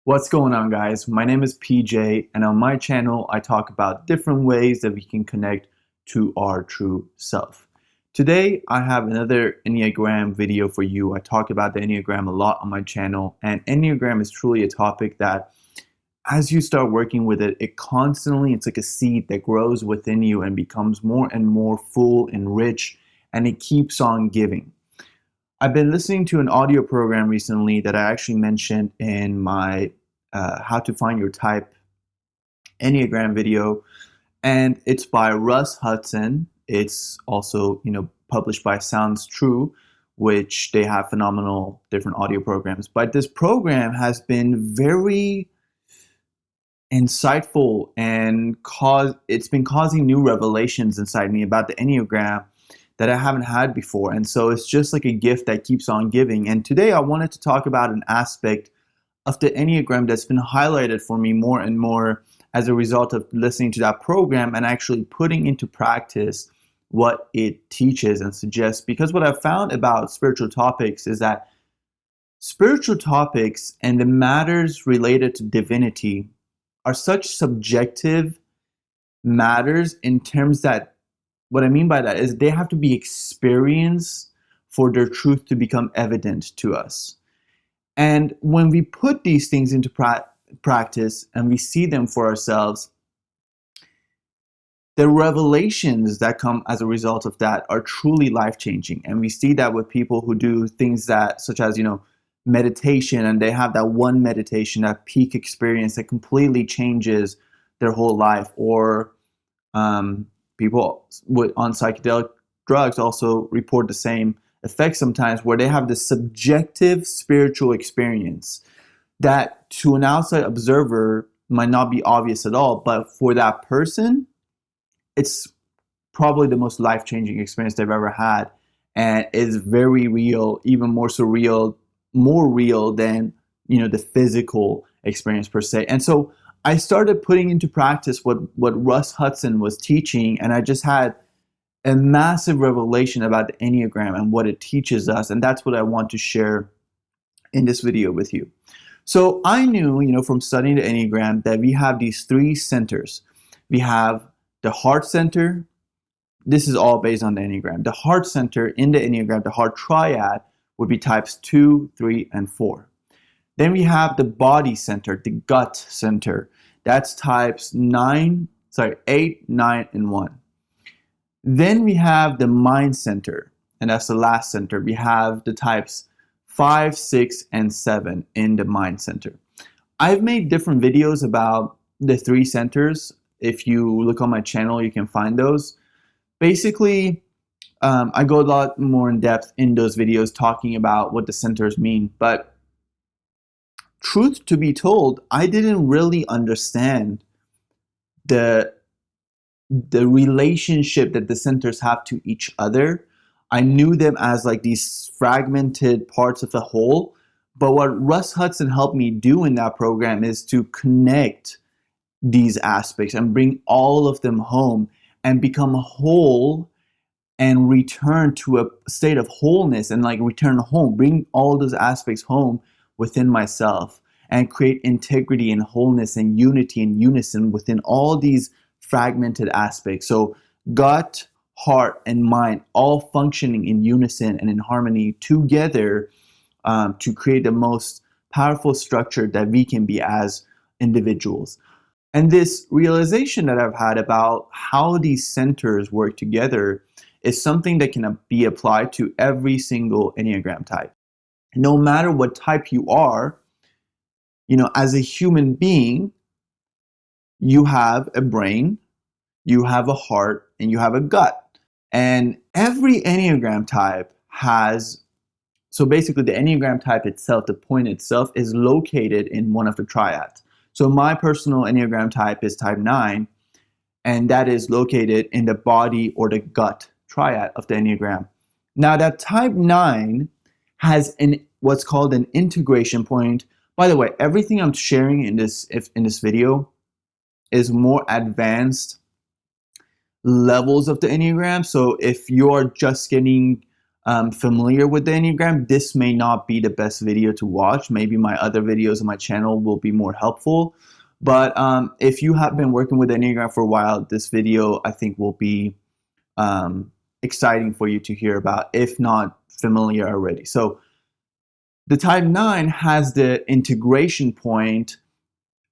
What's going on, guys? My name is PJ, and on my channel, I talk about different ways that we can connect to our true self. Today, I have another Enneagram video for you. I talk about the Enneagram a lot on my channel, and Enneagram is truly a topic that as you start working with it, it's like a seed that grows within you and becomes more and more full and rich, and it keeps on giving. I've been listening to an audio program recently that I actually mentioned in my How to Find Your Type Enneagram video, and it's by Russ Hudson. It's also, published by Sounds True, which they have phenomenal different audio programs. But this program has been very insightful and it's been causing new revelations inside me about the Enneagram that I haven't had before. And so it's just like a gift that keeps on giving. And today I wanted to talk about an aspect of the Enneagram that's been highlighted for me more and more as a result of listening to that program and actually putting into practice what it teaches and suggests. Because what I've found about spiritual topics is that spiritual topics and the matters related to divinity are such subjective matters in terms that what I mean by that is they have to be experienced for their truth to become evident to us. And when we put these things into practice and we see them for ourselves, the revelations that come as a result of that are truly life-changing. And we see that with people who do things that, such as, meditation, and they have that one meditation, that peak experience that completely changes their whole life. Or people on psychedelic drugs also report the same effects sometimes, where they have this subjective spiritual experience that to an outside observer might not be obvious at all, but for that person, it's probably the most life-changing experience they've ever had, and is very real, even more surreal, more real than the physical experience per se. And so I started putting into practice what Russ Hudson was teaching, and I just had a massive revelation about the Enneagram and what it teaches us, and that's what I want to share in this video with you. So I knew, from studying the Enneagram, that we have these three centers. We have the heart center. This is all based on the Enneagram. The heart center in the Enneagram, the heart triad, would be types 2, 3, and 4. Then we have the body center, the gut center. That's types 8, 9, and 1. Then we have the mind center, and that's the last center. We have the types 5, 6, and 7 in the mind center. I've made different videos about the three centers. If you look on my channel, you can find those. Basically, I go a lot more in depth in those videos talking about what the centers mean. But truth to be told, I didn't really understand the relationship that the centers have to each other. I knew them as like these fragmented parts of a whole. But what Russ Hudson helped me do in that program is to connect these aspects and bring all of them home and become whole and return to a state of wholeness and return home, bring all those aspects home within myself and create integrity and wholeness and unity and unison within all these fragmented aspects. So gut, heart, and mind all functioning in unison and in harmony together to create the most powerful structure that we can be as individuals. And this realization that I've had about how these centers work together is something that can be applied to every single Enneagram type. No matter what type you are, as a human being, you have a brain, you have a heart, and you have a gut. And every Enneagram type has, so basically the Enneagram type itself, the point itself, is located in one of the triads. So my personal Enneagram type is type 9, and that is located in the body or the gut triad of the Enneagram. Now that type 9 has what's called an integration point. By the way, everything I'm sharing in this video is more advanced levels of the Enneagram. So if you're just getting familiar with the Enneagram, this may not be the best video to watch. Maybe my other videos on my channel will be more helpful. But if you have been working with the Enneagram for a while, this video I think will be exciting for you to hear about, if not familiar already. So the type 9 has the integration point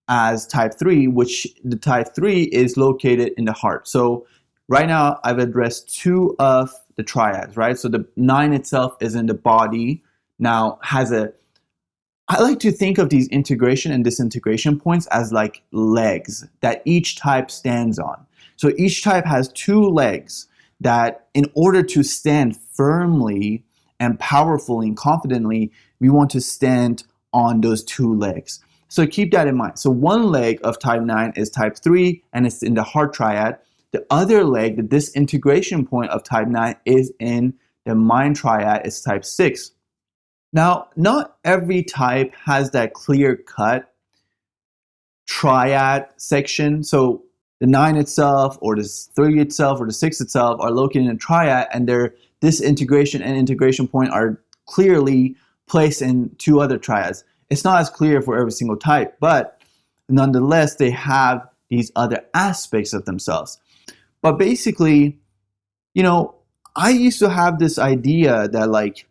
as type 3, which the type 3 is located in the heart. So right now I've addressed 2 of the triads, right? So the 9 itself is in the body, now has I like to think of these integration and disintegration points as like legs that each type stands on. So each type has 2 legs that in order to stand firmly and powerfully and confidently, we want to stand on those 2 legs. So keep that in mind. So one leg of type 9 is type 3 and it's in the heart triad. The other leg, the disintegration point of type 9, is in the mind triad, it's type 6. Now, not every type has that clear-cut triad section. So the 9 itself, or the 3 itself, or the 6 itself are located in a triad, and their disintegration and integration point are clearly placed in 2 other triads. It's not as clear for every single type, but nonetheless, they have these other aspects of themselves. But basically, I used to have this idea that like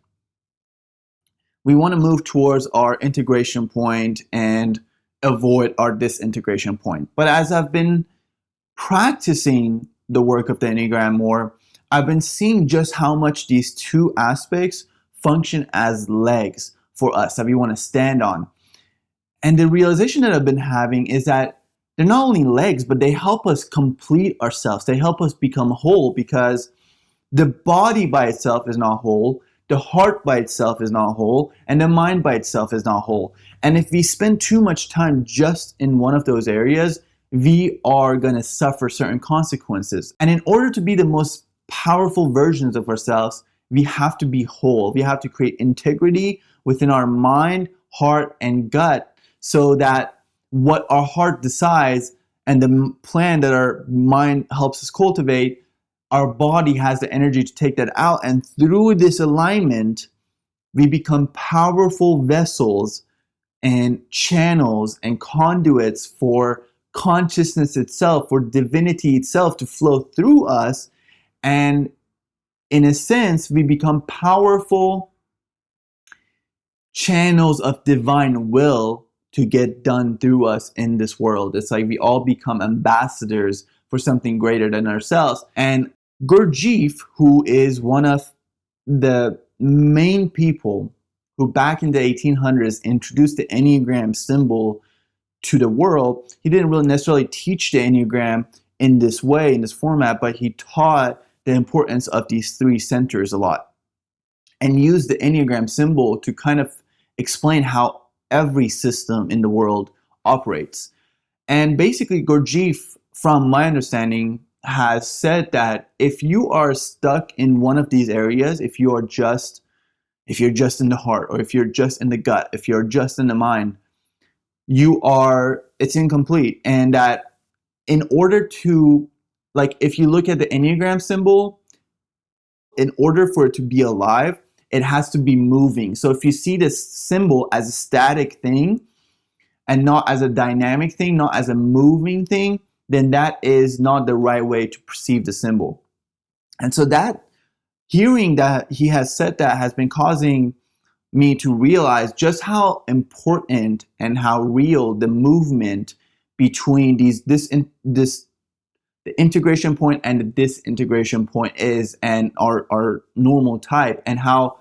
we want to move towards our integration point and avoid our disintegration point. But as I've been practicing the work of the Enneagram more, I've been seeing just how much these 2 aspects function as legs for us that we want to stand on. And the realization that I've been having is that they're not only legs, but they help us complete ourselves. They help us become whole, because the body by itself is not whole, the heart by itself is not whole, and the mind by itself is not whole. And if we spend too much time just in one of those areas, we are going to suffer certain consequences. And in order to be the most powerful versions of ourselves, we have to be whole. We have to create integrity within our mind, heart, and gut, so that what our heart decides and the plan that our mind helps us cultivate, our body has the energy to take that out. And through this alignment, we become powerful vessels and channels and conduits for consciousness itself, for divinity itself to flow through us. And in a sense, we become powerful channels of divine will to get done through us in this world. It's like we all become ambassadors for something greater than ourselves. And Gurdjieff, who is one of the main people who back in the 1800s introduced the Enneagram symbol to the world, he didn't really necessarily teach the Enneagram in this way, in this format, but he taught the importance of these 3 centers a lot and used the Enneagram symbol to kind of explain how every system in the world operates. And basically, Gurdjieff, from my understanding, has said that if you are stuck in one of these areas, if you're just in the heart, or if you're just in the gut, if you're just in the mind, it's incomplete. And that in order to, like, if you look at the Enneagram symbol, in order for it to be alive, it has to be moving. So if you see this symbol as a static thing and not as a dynamic thing, not as a moving thing, then that is not the right way to perceive the symbol. And so that hearing that he has said that has been causing me to realize just how important and how real the movement between the integration point and the disintegration point is, and our normal type, and how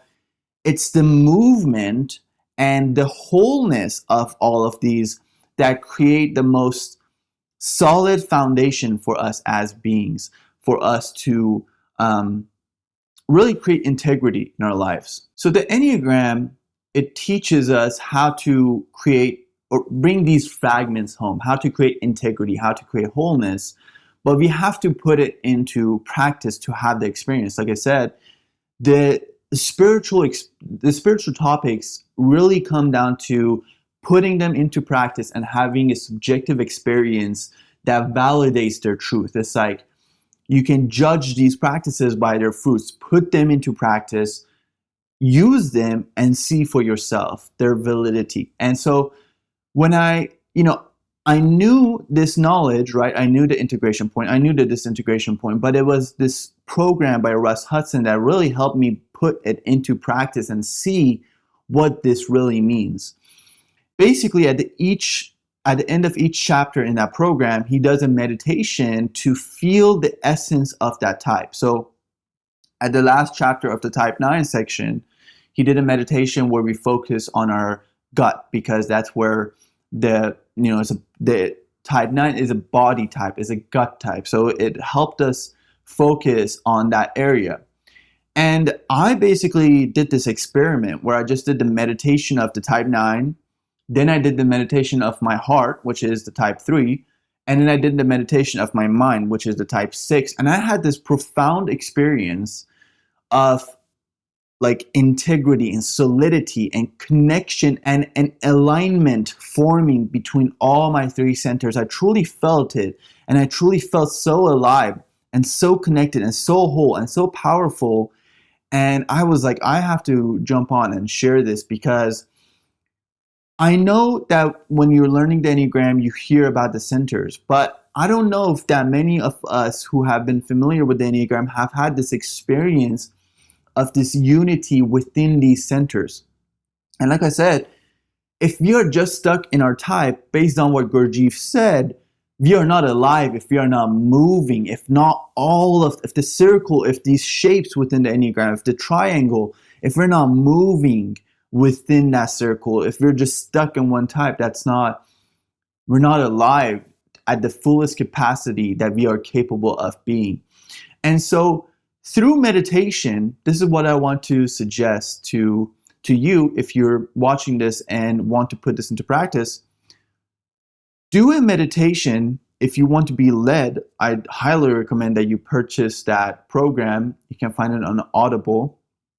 it's the movement and the wholeness of all of these that create the most solid foundation for us as beings, for us to really create integrity in our lives. So the Enneagram, it teaches us how to create or bring these fragments home, how to create integrity, how to create wholeness, but we have to put it into practice to have the experience. Like I said, the spiritual topics really come down to putting them into practice and having a subjective experience that validates their truth. It's like you can judge these practices by their fruits, put them into practice, use them and see for yourself their validity. And so when I knew this knowledge, right? I knew the integration point, I knew the disintegration point, but it was this program by Russ Hudson that really helped me put it into practice and see what this really means. Basically, at the end of each chapter in that program, he does a meditation to feel the essence of that type. So at the last chapter of the type 9 section, he did a meditation where we focus on our gut, because that's where the type 9 is a body type, is a gut type. So it helped us focus on that area. And I basically did this experiment where I just did the meditation of the type 9, then I did the meditation of my heart, which is the type 3, and then I did the meditation of my mind, which is the type 6. And I had this profound experience of like integrity and solidity and connection and an alignment forming between all my 3 centers. I truly felt it, and I truly felt so alive and so connected and so whole and so powerful. And I was like, I have to jump on and share this, because I know that when you're learning the Enneagram, you hear about the centers, but I don't know if that many of us who have been familiar with the Enneagram have had this experience of this unity within these centers. And like I said, if we are just stuck in our type based on what Gurdjieff said, we are not alive if we are not moving, if the circle, if these shapes within the Enneagram, if the triangle, if we're not moving within that circle, if we're just stuck in one type, we're not alive at the fullest capacity that we are capable of being. And so through meditation, this is what I want to suggest to you if you're watching this and want to put this into practice. Do a meditation. If you want to be led, I'd highly recommend that you purchase that program. You can find it on Audible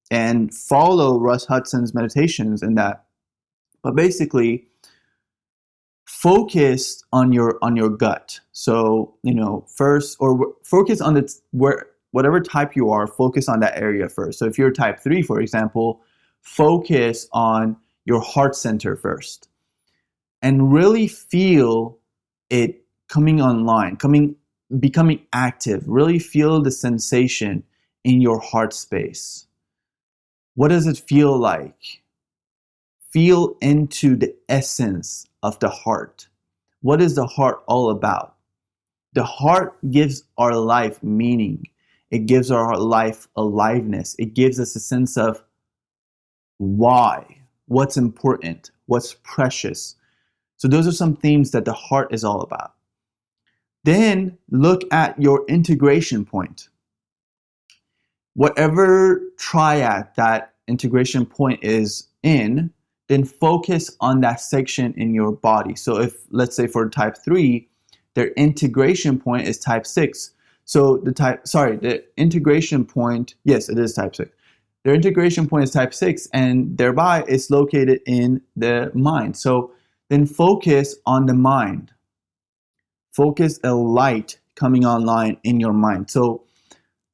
and follow Russ Hudson's meditations in that. But basically, focus on your gut. So, first, or focus on whatever type you are, focus on that area first. So if you're type 3, for example, focus on your heart center first. And really feel it coming online, becoming active. Really feel the sensation in your heart space. What does it feel like? Feel into the essence of the heart. What is the heart all about? The heart gives our life meaning. It gives our life aliveness. It gives us a sense of why, what's important, what's precious. So those are some themes that the heart is all about. Then look at your integration point. Whatever triad that integration point is in, then focus on that section in your body. So if, let's say for type 3, their integration point is type 6. So the integration point, yes, it is type 6. Their integration point is type 6, and thereby it's located in the mind. So then focus on the mind. Focus a light coming online in your mind. So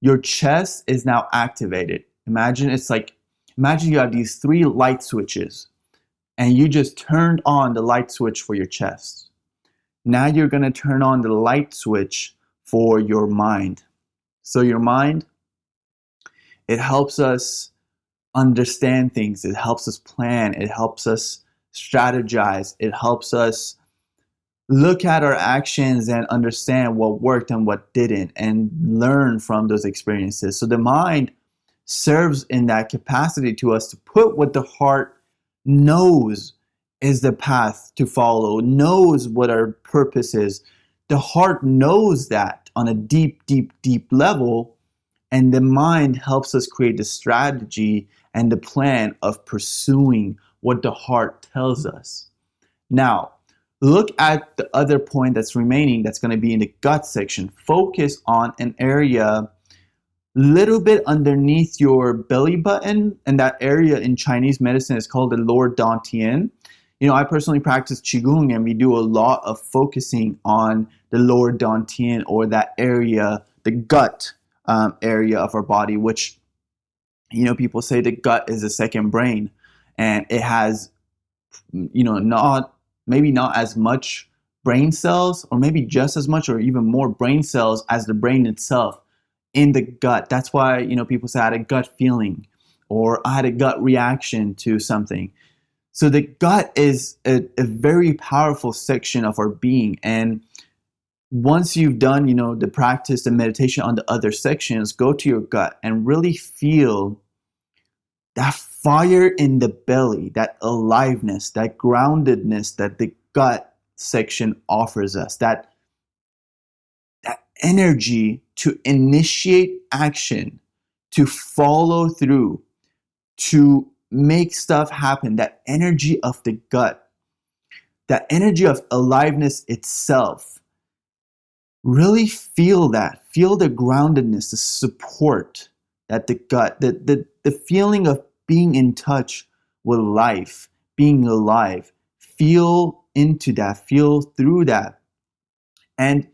your chest is now activated. Imagine you have these 3 light switches, and you just turned on the light switch for your chest. Now you're going to turn on the light switch for your mind. So your mind, it helps us understand things. It helps us plan. It helps us strategize. It helps us look at our actions and understand what worked and what didn't, and learn from those experiences. So the mind serves in that capacity to us to put what the heart knows is the path to follow, knows what our purpose is. The heart knows that on a deep, deep, deep level, and the mind helps us create the strategy and the plan of pursuing what the heart tells us. Now, look at the other point that's remaining, that's going to be in the gut section. Focus on an area little bit underneath your belly button, and that area in Chinese medicine is called the lower dantian. I personally practice Qigong, and we do a lot of focusing on the lower dantian, or that area, the gut area of our body, which People say the gut is a second brain, and it has, not maybe not as much brain cells, or maybe just as much or even more brain cells as the brain itself in the gut. That's why, people say I had a gut feeling, or I had a gut reaction to something. So the gut is a very powerful section of our being. And once you've done, the practice, the meditation on the other sections, go to your gut and really feel that fire in the belly, that aliveness, that groundedness that the gut section offers us, that energy to initiate action, to follow through, to make stuff happen, that energy of the gut, that energy of aliveness itself. Really feel that. Feel the groundedness, the support that the gut, the feeling of being in touch with life, being alive. Feel into that. Feel through that. And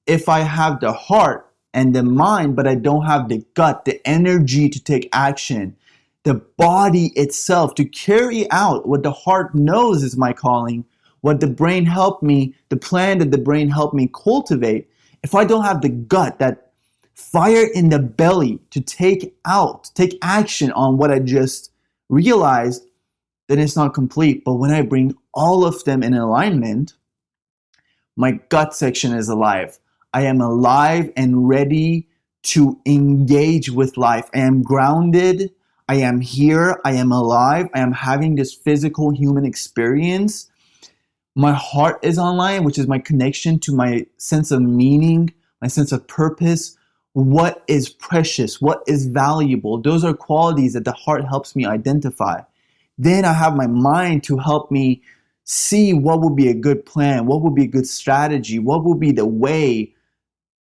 if I have the heart and the mind, but I don't have the gut, the energy to take action, the body itself to carry out what the heart knows is my calling, what the brain helped me, the plan that the brain helped me cultivate, if I don't have the gut, that fire in the belly to take action on what I just realized, then it's not complete. But when I bring all of them in alignment, my gut section is alive. I am alive and ready to engage with life. I am grounded. I am here. I am alive. I am having this physical human experience. My heart is online, which is my connection to my sense of meaning, my sense of purpose. What is precious? What is valuable? Those are qualities that the heart helps me identify. Then I have my mind to help me see what would be a good plan, what would be a good strategy, what would be the way,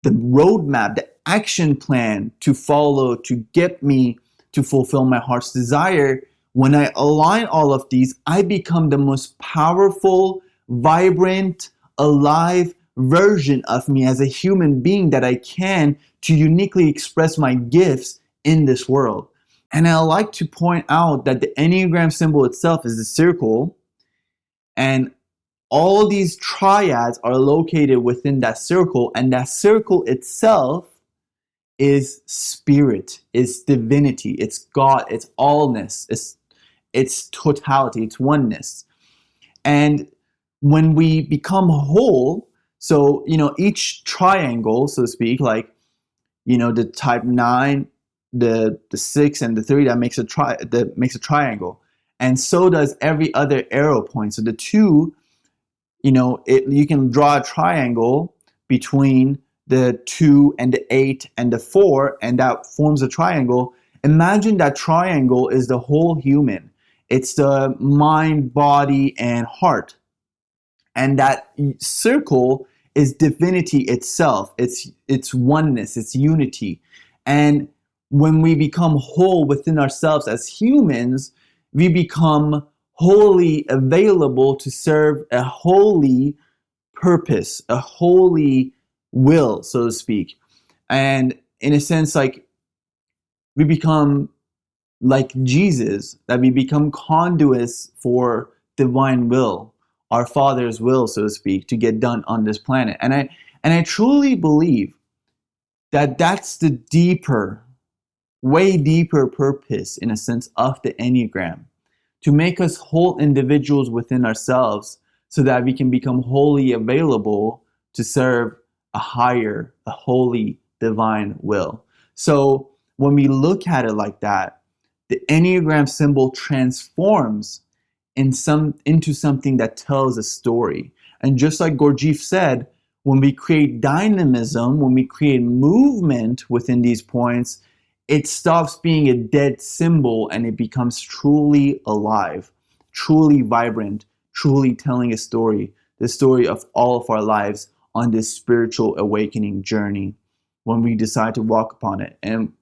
the roadmap, the action plan to follow to get me to fulfill my heart's desire. When I align all of these, I become the most powerful, vibrant, alive version of me as a human being that I can to uniquely express my gifts in this world. And I like to point out that the Enneagram symbol itself is a circle, and all these triads are located within that circle, and that circle itself is spirit, it's divinity, it's God, it's allness, it's totality, it's oneness. And when we become whole, so each triangle, so to speak, like the type 9, the 6, and the 3, that makes a triangle, and so does every other arrow point. So the 2, you can draw a triangle between the 2 and the 8 and the 4, and that forms a triangle. Imagine that triangle is the whole human. It's the mind, body, and heart. And that circle is divinity itself. It's oneness, it's unity. And when we become whole within ourselves as humans, we become wholly available to serve a holy purpose, a holy will, so to speak. And in a sense, like, we become like Jesus, that we become conduits for divine will, our Father's will, so to speak, to get done on this planet. And I truly believe that that's the deeper, way deeper purpose, in a sense, of the Enneagram, to make us whole individuals within ourselves so that we can become wholly available to serve a higher, a holy, divine will. So when we look at it like that, the Enneagram symbol transforms into something that tells a story. And just like Gurdjieff said, when we create dynamism, when we create movement within these points, it stops being a dead symbol and it becomes truly alive, truly vibrant, truly telling a story, the story of all of our lives on this spiritual awakening journey when we decide to walk upon it. And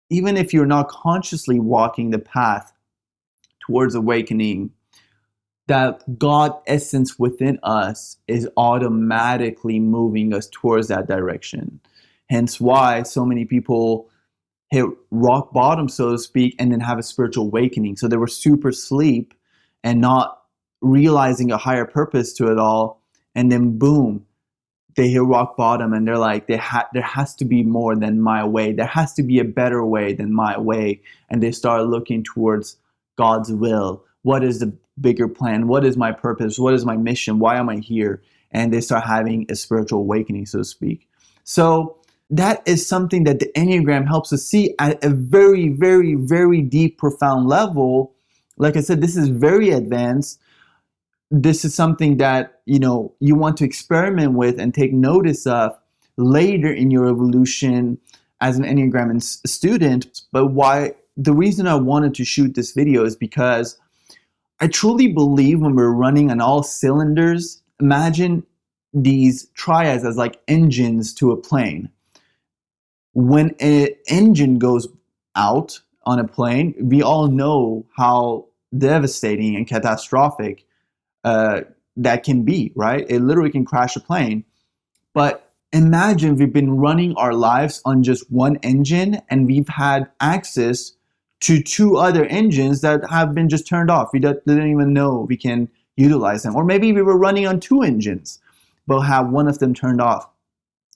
even if you're not consciously walking the path towards awakening, that God essence within us is automatically moving us towards that direction. Hence why so many people hit rock bottom, so to speak, and then have a spiritual awakening. So they were super asleep and not realizing a higher purpose to it all. And then boom, they hit rock bottom and they're like, there has to be more than my way. There has to be a better way than my way. And they start looking towards God's will. What is the bigger plan? What is my purpose? What is my mission? Why am I here? And they start having a spiritual awakening, so to speak. So that is something that the Enneagram helps us see at a very, very, very deep, profound level. Like I said, this is very advanced. This is something that, you know, you want to experiment with and take notice of later in your evolution as an Enneagram student. But the reason I wanted to shoot this video is because I truly believe when we're running on all cylinders, imagine these triads as like engines to a plane. When an engine goes out on a plane, we all know how devastating and catastrophic that can be, right? It literally can crash a plane. But imagine we've been running our lives on just one engine and we've had access to two other engines that have been just turned off. We didn't even know we can utilize them. Or maybe we were running on two engines, but have one of them turned off.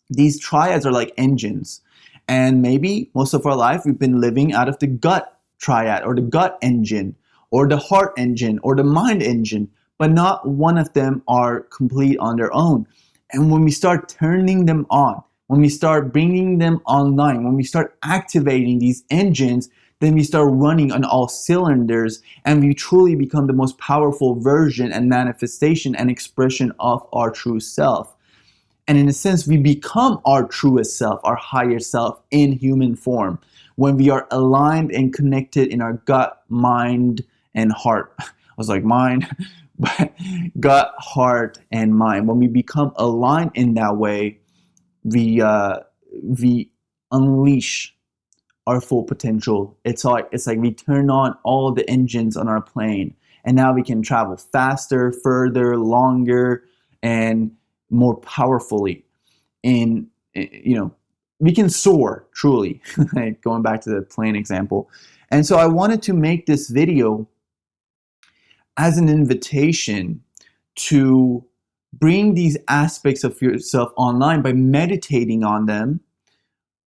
These triads are like engines. And maybe most of our life we've been living out of the gut triad or the gut engine or the heart engine or the mind engine, but not one of them are complete on their own. And when we start turning them on, when we start bringing them online, when we start activating these engines, then we start running on all cylinders and we truly become the most powerful version and manifestation and expression of our true self. And in a sense, we become our truest self, our higher self in human form when we are aligned and connected in our gut, mind, and heart. I was like mind, but gut, heart, and mind. When we become aligned in that way, we unleash our full potential. It's like we turn on all the engines on our plane, and now we can travel faster, further, longer, and more powerfully. We can soar truly. Going back to the plane example. And so I wanted to make this video as an invitation to bring these aspects of yourself online by meditating on them.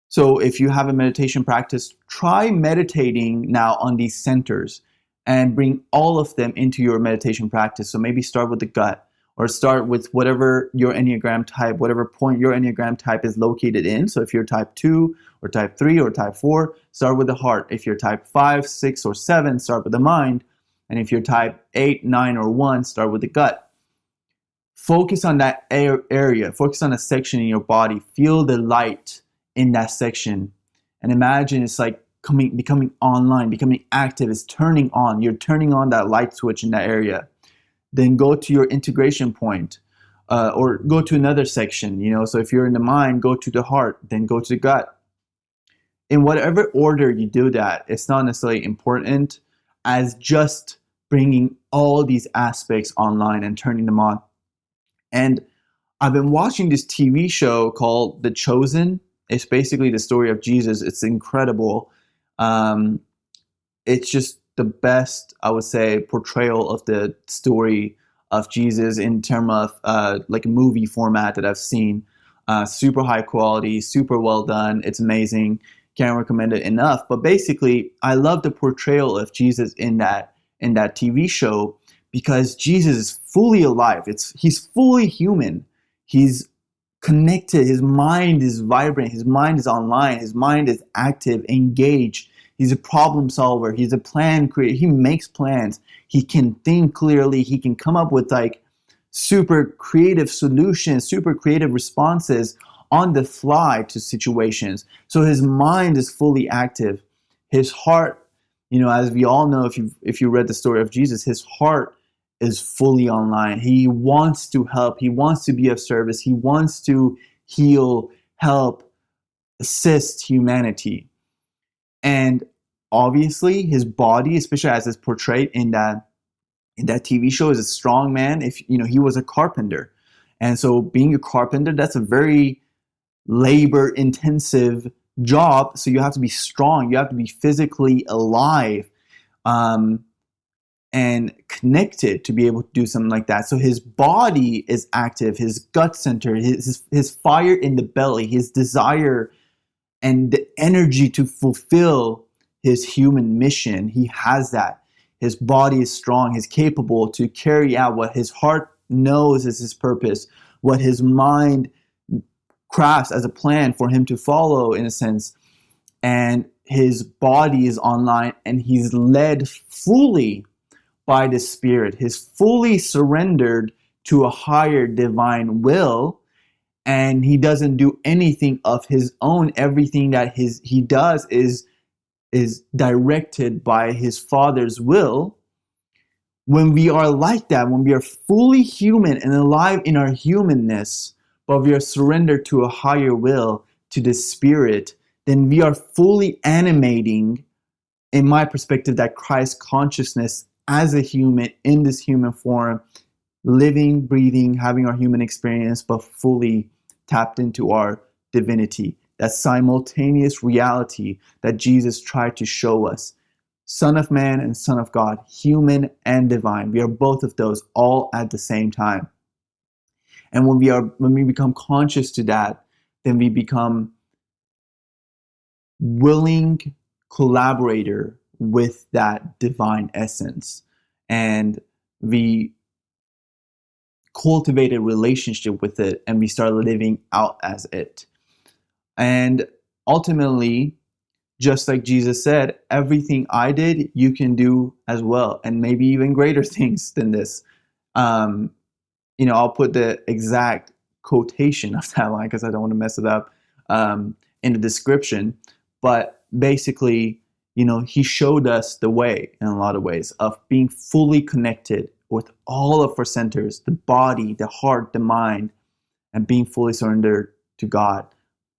So if you have a meditation practice, try meditating now on these centers and bring all of them into your meditation practice. So maybe start with the gut, or start with whatever your Enneagram type, whatever point your Enneagram type is located in. So if you're type 2 or type 3 or type 4, start with the heart. If you're type 5, 6, or 7, start with the mind. And if you're type 8, 9, or 1, start with the gut. Focus on that area. Focus on a section in your body. Feel the light in that section. And imagine it's like becoming online, becoming active. It's turning on. You're turning on that light switch in that area. Then go to your integration point, or go to another section. So if you're in the mind, go to the heart, then go to the gut. In whatever order you do that, it's not necessarily important as just bringing all these aspects online and turning them on. And I've been watching this TV show called The Chosen. It's basically the story of Jesus. It's incredible. It's just the best, I would say, portrayal of the story of Jesus in terms of like a movie format that I've seen. Super high quality, super well done. It's amazing. Can't recommend it enough. But basically, I love the portrayal of Jesus in that TV show because Jesus is fully alive. He's fully human. He's connected. His mind is vibrant. His mind is online. His mind is active, engaged. He's a problem solver. He's a plan creator. He makes plans. He can think clearly. He can come up with like super creative solutions, super creative responses on the fly to situations. So his mind is fully active. His heart, as we all know, if you read the story of Jesus, his heart is fully online. He wants to help. He wants to be of service. He wants to heal, help, assist humanity. And obviously his body, especially as it's portrayed in that TV show, is a strong man. He was a carpenter. And so being a carpenter, that's a very labor intensive job, so you have to be strong, you have to be physically alive, and connected to be able to do something like that. So his body is active, his gut center, his fire in the belly, his desire and the energy to fulfill his human mission. He has that. His body is strong, he's capable to carry out what his heart knows is his purpose, what his mind crafts as a plan for him to follow, in a sense. And his body is online, and he's led fully by the Spirit. He's fully surrendered to a higher divine will, and he doesn't do anything of his own. Everything that he does is directed by his Father's will. When we are like that, when we are fully human and alive in our humanness, but we are surrendered to a higher will, to the Spirit, then we are fully animating, in my perspective, that Christ consciousness as a human, in this human form, living, breathing, having our human experience, but fully tapped into our divinity. That simultaneous reality that Jesus tried to show us. Son of Man and Son of God, human and divine. We are both of those all at the same time. And when we become conscious to that, then we become willing collaborator with that divine essence. And we cultivate a relationship with it, and we start living out as it. And ultimately, just like Jesus said, everything I did, you can do as well, and maybe even greater things than this. I'll put the exact quotation of that line because I don't want to mess it up in the description. But basically, he showed us the way in a lot of ways of being fully connected with all of our centers, the body, the heart, the mind, and being fully surrendered to God.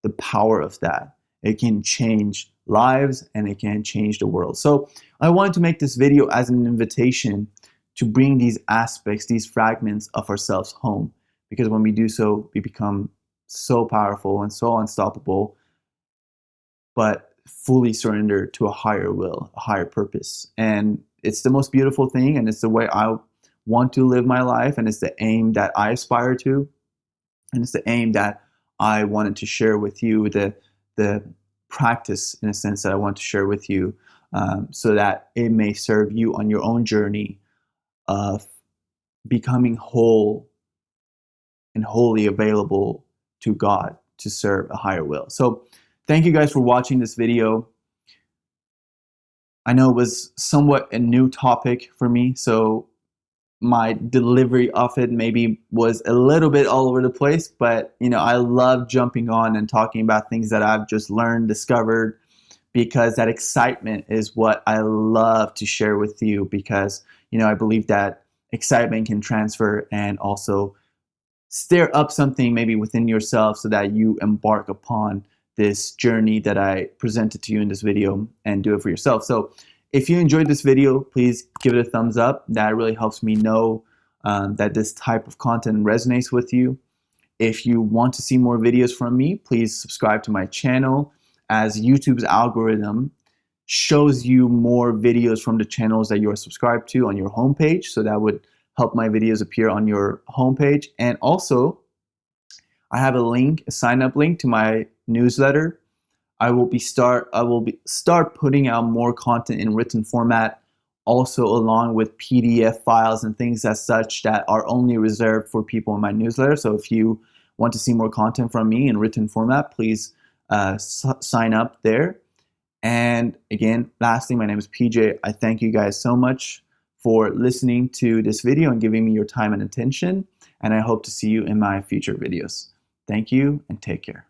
The power of that. It can change lives, and it can change the world. So I wanted to make this video as an invitation to bring these aspects, these fragments of ourselves home. Because when we do so, we become so powerful and so unstoppable, but fully surrendered to a higher will, a higher purpose. And it's the most beautiful thing, and it's the way I want to live my life, and it's the aim that I aspire to, and it's the aim that I wanted to share with you, the practice, in a sense, that I want to share with you, so that it may serve you on your own journey of becoming whole and wholly available to God to serve a higher will. So thank you guys for watching this video. I know it was somewhat a new topic for me, so my delivery of it maybe was a little bit all over the place, but I love jumping on and talking about things that I've just learned, discovered, because that excitement is what I love to share with you, because I believe that excitement can transfer and also stir up something maybe within yourself so that you embark upon this journey that I presented to you in this video and do it for yourself. So if you enjoyed this video, please give it a thumbs up. That really helps me know that this type of content resonates with you. If you want to see more videos from me, please subscribe to my channel, as YouTube's algorithm shows you more videos from the channels that you are subscribed to on your homepage. So that would help my videos appear on your homepage. And also, I have a sign-up link to my newsletter. I will start putting out more content in written format, also along with PDF files and things as such that are only reserved for people in my newsletter. So if you want to see more content from me in written format, please sign up there. And again, lastly, my name is PJ. I thank you guys so much for listening to this video and giving me your time and attention. And I hope to see you in my future videos. Thank you, and take care.